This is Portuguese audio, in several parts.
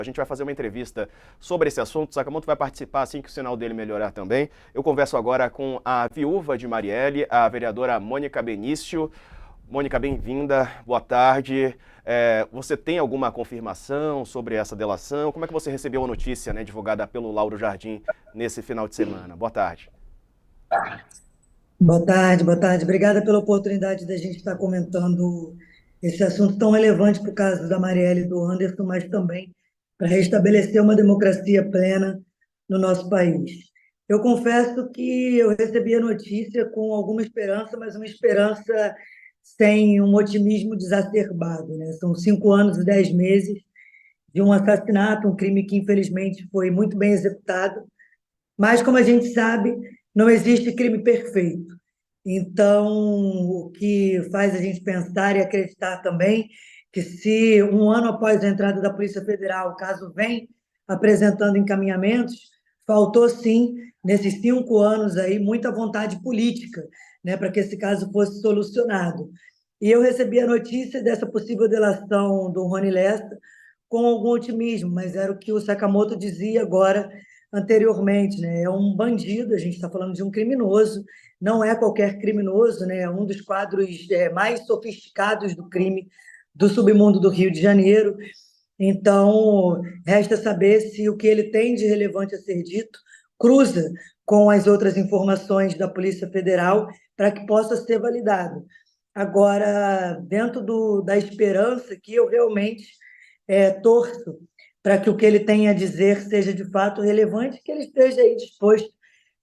A gente vai fazer uma entrevista sobre esse assunto. O Sakamoto vai participar assim que o sinal dele melhorar também. Eu converso agora com a viúva de Marielle, a vereadora Mônica Benício. Mônica, bem-vinda. Boa tarde. Você tem alguma confirmação sobre essa delação? Como é que você recebeu a notícia, né, divulgada pelo Lauro Jardim nesse final de semana? Boa tarde. Boa tarde, boa tarde. Obrigada pela oportunidade da gente estar comentando esse assunto tão relevante para o caso da Marielle e do Anderson, mas também para restabelecer uma democracia plena no nosso país. Eu confesso que eu recebi a notícia com alguma esperança, mas uma esperança sem um otimismo exacerbado, né? São 5 anos e 10 meses de um assassinato, um crime que infelizmente foi muito bem executado, mas, como a gente sabe, não existe crime perfeito. Então, o que faz a gente pensar e acreditar também que, se um ano após a entrada da Polícia Federal o caso vem apresentando encaminhamentos, faltou sim, nesses 5 anos aí, muita vontade política, né, para que esse caso fosse solucionado. E eu recebi a notícia dessa possível delação do Rony Lessa com algum otimismo, mas era o que o Sakamoto dizia agora anteriormente, né? É um bandido, a gente está falando de um criminoso, não é qualquer criminoso, né? É um dos quadros mais sofisticados do crime do submundo do Rio de Janeiro. Então, resta saber se o que ele tem de relevante a ser dito cruza com as outras informações da Polícia Federal para que possa ser validado. Agora, dentro da esperança que eu realmente torço para que o que ele tem a dizer seja de fato relevante, que ele esteja aí disposto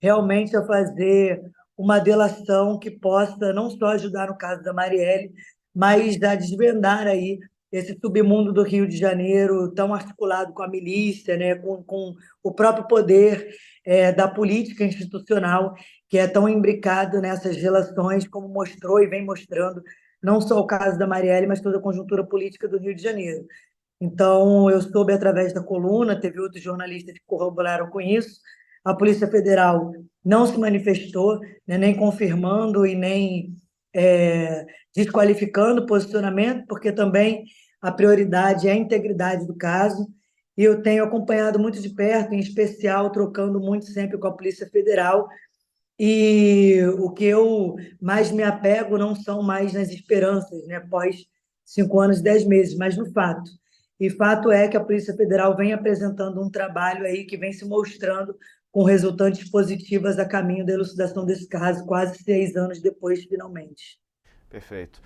realmente a fazer uma delação que possa não só ajudar no caso da Marielle, mas a desvendar aí esse submundo do Rio de Janeiro tão articulado com a milícia, né, com o próprio poder da política institucional, que é tão imbricado nessas relações, como mostrou e vem mostrando não só o caso da Marielle, mas toda a conjuntura política do Rio de Janeiro. Então, eu soube através da coluna, teve outros jornalistas que corroboraram com isso. A Polícia Federal não se manifestou, né, nem confirmando e nem desqualificando o posicionamento, porque também a prioridade é a integridade do caso. E eu tenho acompanhado muito de perto, em especial, trocando muito sempre com a Polícia Federal. E o que eu mais me apego não são mais nas esperanças, né, após 5 anos e 10 meses, mas no fato. E fato é que a Polícia Federal vem apresentando um trabalho aí que vem se mostrando com resultantes positivas a caminho da elucidação desse caso, quase 6 anos depois, finalmente. Perfeito.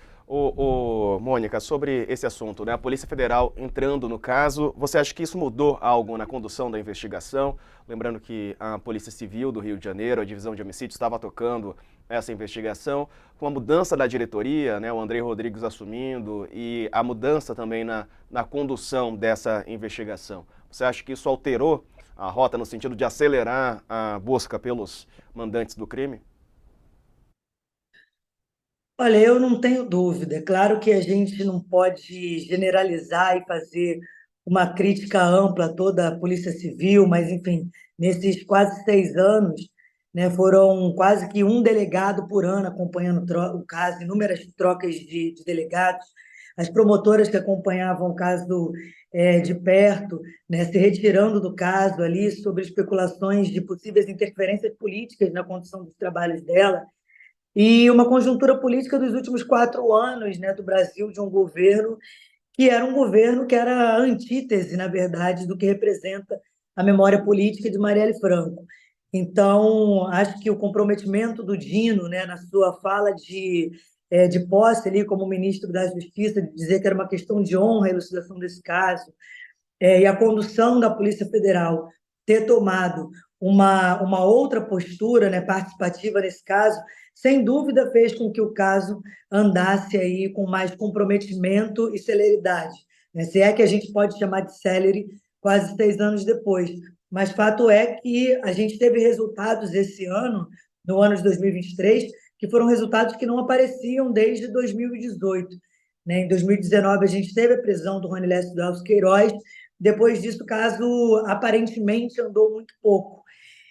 Mônica, sobre esse assunto, né? A Polícia Federal entrando no caso, você acha que isso mudou algo na condução da investigação? Lembrando que a Polícia Civil do Rio de Janeiro, a Divisão de Homicídios, estava tocando essa investigação. Com a mudança da diretoria, né, o Andrei Rodrigues assumindo e a mudança também na condução dessa investigação, você acha que isso alterou a rota no sentido de acelerar a busca pelos mandantes do crime? Olha, eu não tenho dúvida. É claro que a gente não pode generalizar e fazer uma crítica ampla a toda a Polícia Civil, mas, enfim, nesses quase 6 anos, né, foram quase que um delegado por ano acompanhando o caso, inúmeras trocas de delegados, as promotoras que acompanhavam o caso de perto, né, se retirando do caso ali sobre especulações de possíveis interferências políticas na condução dos trabalhos dela. E uma conjuntura política dos últimos 4 anos, né, do Brasil, de um governo que era um governo que era a antítese, na verdade, do que representa a memória política de Marielle Franco. Então, acho que o comprometimento do Dino, né, na sua fala de posse ali como ministro da Justiça, de dizer que era uma questão de honra a elucidação desse caso, e a condução da Polícia Federal ter tomado uma outra postura, né, participativa nesse caso, sem dúvida fez com que o caso andasse aí com mais comprometimento e celeridade, né? Se é que a gente pode chamar de celere quase 6 anos depois. Mas fato é que a gente teve resultados esse ano, no ano de 2023, que foram resultados que não apareciam desde 2018. Né? Em 2019, a gente teve a prisão do Rony Lessa e do Elcio Queiroz. Depois disso, o caso aparentemente andou muito pouco.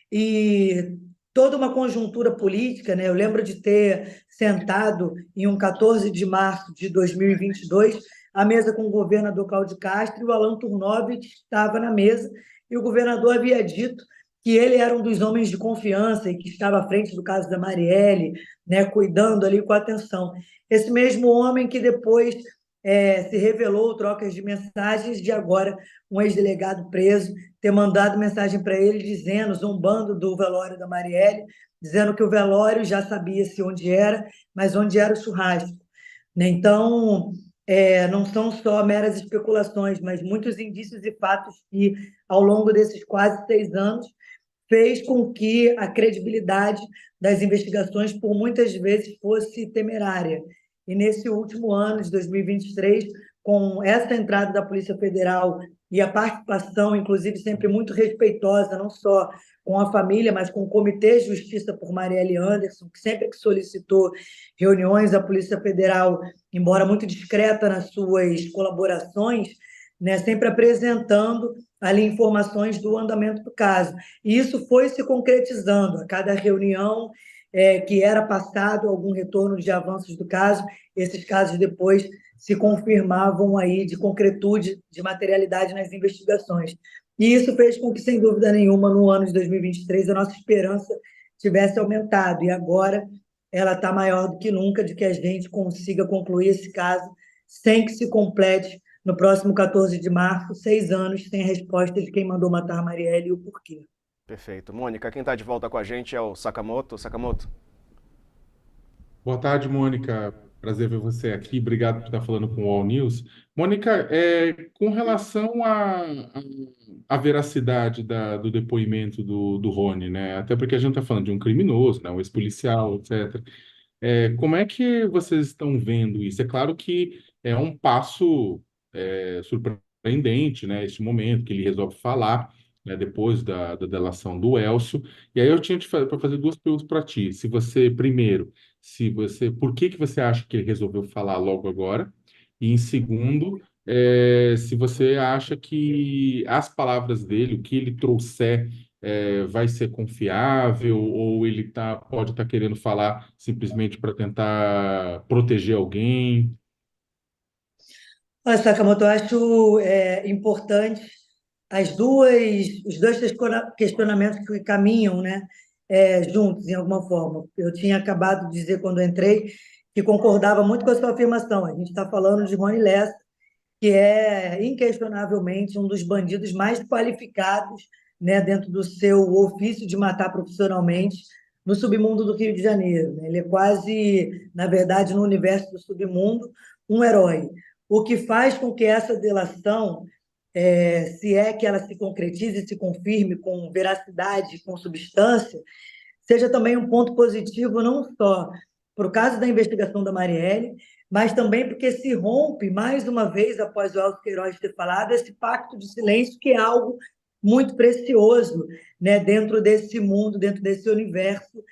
E toda uma conjuntura política, né? Eu lembro de ter sentado em um 14 de março de 2022 à mesa com o governador Cláudio Castro, e o Alan Turnovich estava na mesa, e o governador havia dito que ele era um dos homens de confiança e que estava à frente do caso da Marielle, né, cuidando ali com atenção. Esse mesmo homem que depois se revelou trocas de mensagens de agora um ex-delegado preso ter mandado mensagem para ele dizendo, zombando do velório da Marielle, dizendo que o velório já sabia-se onde era, mas onde era o churrasco. Né? Então, não são só meras especulações, mas muitos indícios e fatos que, ao longo desses quase 6 anos, fez com que a credibilidade das investigações, por muitas vezes, fosse temerária. E nesse último ano de 2023, com essa entrada da Polícia Federal e a participação, inclusive, sempre muito respeitosa, não só com a família, mas com o Comitê de Justiça por Marielle Anderson, que sempre que solicitou reuniões, a Polícia Federal, embora muito discreta nas suas colaborações, né, sempre apresentando ali informações do andamento do caso. E isso foi se concretizando. A cada reunião que era passado algum retorno de avanços do caso, esses casos depois se confirmavam aí de concretude, de materialidade nas investigações. E isso fez com que, sem dúvida nenhuma, no ano de 2023, a nossa esperança tivesse aumentado. E agora ela está maior do que nunca de que a gente consiga concluir esse caso sem que se complete, no próximo 14 de março, 6 anos sem a resposta de quem mandou matar a Marielle e o porquê. Perfeito. Mônica, quem está de volta com a gente é o Sakamoto. Sakamoto. Boa tarde, Mônica. Prazer ver você aqui. Obrigado por estar falando com o All News. Mônica, com relação à veracidade do depoimento do Rony, né? Até porque a gente está falando de um criminoso, né? Um ex-policial, etc. Como é que vocês estão vendo isso? É claro que é um passo surpreendente, né? Este momento que ele resolve falar, né? Depois da delação do Elcio. E aí eu tinha para fazer duas perguntas para ti. Se você, primeiro, por que você acha que ele resolveu falar logo agora? E em segundo, se você acha que as palavras dele, o que ele trouxer, vai ser confiável ou ele pode estar querendo falar simplesmente para tentar proteger alguém? Olha, Sakamoto, eu acho importante os dois questionamentos que caminham, né, juntos, em alguma forma. Eu tinha acabado de dizer, quando entrei, que concordava muito com a sua afirmação. A gente está falando de Rony Lessa, que é inquestionavelmente um dos bandidos mais qualificados, né, dentro do seu ofício de matar profissionalmente no submundo do Rio de Janeiro. Né? Ele é quase, na verdade, no universo do submundo, um herói. O que faz com que essa delação, se é que ela se concretize e se confirme com veracidade, com substância, seja também um ponto positivo, não só para o caso da investigação da Marielle, mas também porque se rompe, mais uma vez, após o Elcio Queiroz ter falado, esse pacto de silêncio, que é algo muito precioso, né, dentro desse mundo, dentro desse universo,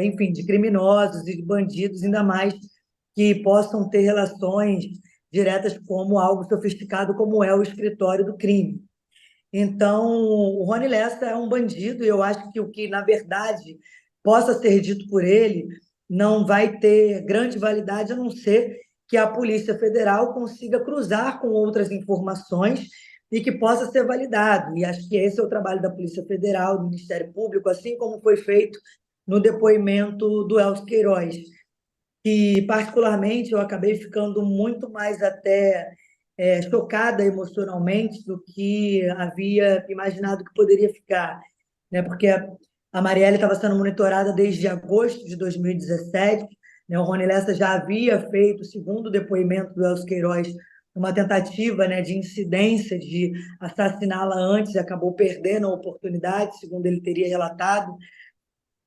enfim, de criminosos e de bandidos, ainda mais que possam ter relações diretas como algo sofisticado, como é o escritório do crime. Então, o Rony Lessa é um bandido, e eu acho que o que, na verdade, possa ser dito por ele não vai ter grande validade, a não ser que a Polícia Federal consiga cruzar com outras informações e que possa ser validado. E acho que esse é o trabalho da Polícia Federal, do Ministério Público, assim como foi feito no depoimento do Elcio Queiroz, que, particularmente, eu acabei ficando muito mais até chocada emocionalmente do que havia imaginado que poderia ficar, né? Porque a Marielle estava sendo monitorada desde agosto de 2017, né? O Rony Lessa já havia feito, segundo o depoimento do Elcio Queiroz, uma tentativa, né, de incidência de assassiná-la antes e acabou perdendo a oportunidade, segundo ele teria relatado.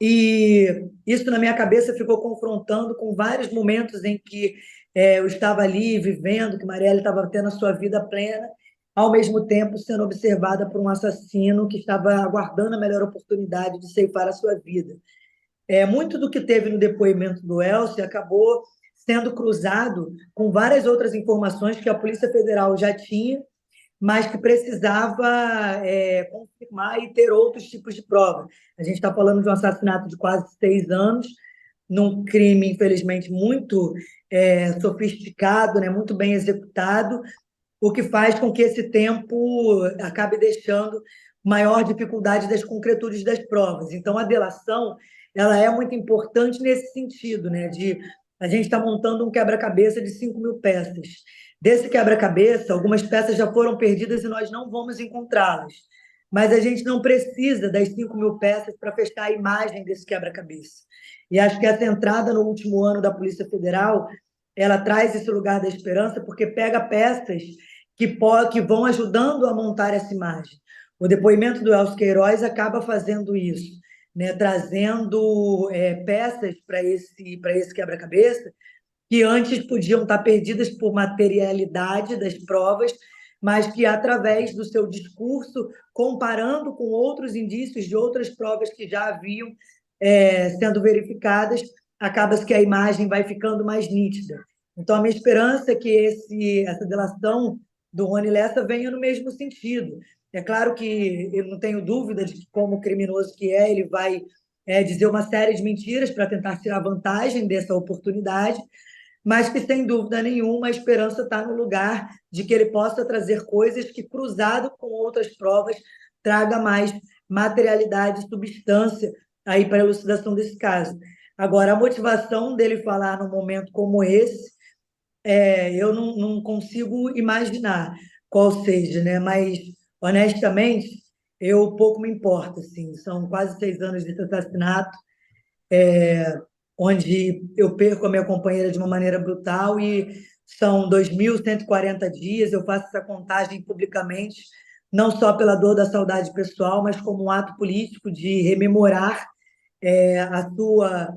E isso, na minha cabeça, ficou confrontando com vários momentos em que eu estava ali vivendo, que Marielle estava tendo a sua vida plena, ao mesmo tempo sendo observada por um assassino que estava aguardando a melhor oportunidade de ceifar a sua vida. Muito do que teve no depoimento do Elcio acabou sendo cruzado com várias outras informações que a Polícia Federal já tinha, mas que precisava confirmar e ter outros tipos de prova. A gente está falando de um assassinato de quase 6 anos, num crime, infelizmente, muito sofisticado, né, muito bem executado, o que faz com que esse tempo acabe deixando maior dificuldade das concretudes das provas. Então, a delação ela é muito importante nesse sentido, né, de a gente está montando um quebra-cabeça de 5.000 peças. Desse quebra-cabeça, algumas peças já foram perdidas e nós não vamos encontrá-las. Mas a gente não precisa das 5.000 peças para fechar a imagem desse quebra-cabeça. E acho que essa entrada no último ano da Polícia Federal, ela traz esse lugar da esperança, porque pega peças que vão ajudando a montar essa imagem. O depoimento do Elcio Queiroz acaba fazendo isso, né? Trazendo peças para esse quebra-cabeça que antes podiam estar perdidas por materialidade das provas, mas que, através do seu discurso, comparando com outros indícios de outras provas que já haviam sendo verificadas, acaba que a imagem vai ficando mais nítida. Então, a minha esperança é que essa delação do Rony Lessa venha no mesmo sentido. É claro que eu não tenho dúvida de que, como criminoso que ele vai dizer uma série de mentiras para tentar tirar vantagem dessa oportunidade, mas que, sem dúvida nenhuma, a esperança está no lugar de que ele possa trazer coisas que, cruzado com outras provas, traga mais materialidade e substância aí para a elucidação desse caso. Agora, a motivação dele falar num momento como esse, eu não consigo imaginar qual seja, né? Mas, honestamente, eu pouco me importo, assim. São quase 6 anos desse assassinato, onde eu perco a minha companheira de uma maneira brutal e são 2.140 dias. Eu faço essa contagem publicamente, não só pela dor da saudade pessoal, mas como um ato político de rememorar a sua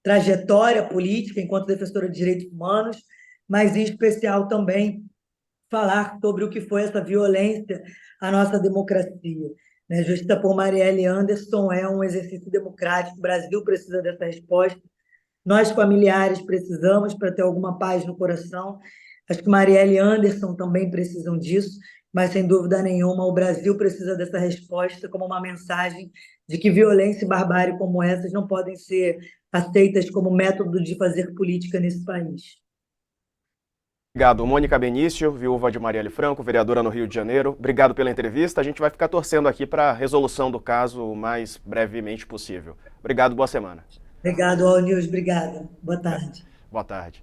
trajetória política enquanto defensora de direitos humanos, mas, em especial, também falar sobre o que foi essa violência à nossa democracia. Né? Justiça por Marielle Anderson é um exercício democrático, o Brasil precisa dessa resposta, nós, familiares, precisamos para ter alguma paz no coração. Acho que Marielle Anderson também precisam disso, mas, sem dúvida nenhuma, o Brasil precisa dessa resposta como uma mensagem de que violência e barbárie como essas não podem ser aceitas como método de fazer política nesse país. Obrigado, Mônica Benício, viúva de Marielle Franco, vereadora no Rio de Janeiro. Obrigado pela entrevista. A gente vai ficar torcendo aqui para a resolução do caso o mais brevemente possível. Obrigado, boa semana. Obrigado, All News. Obrigada. Boa tarde. Boa tarde.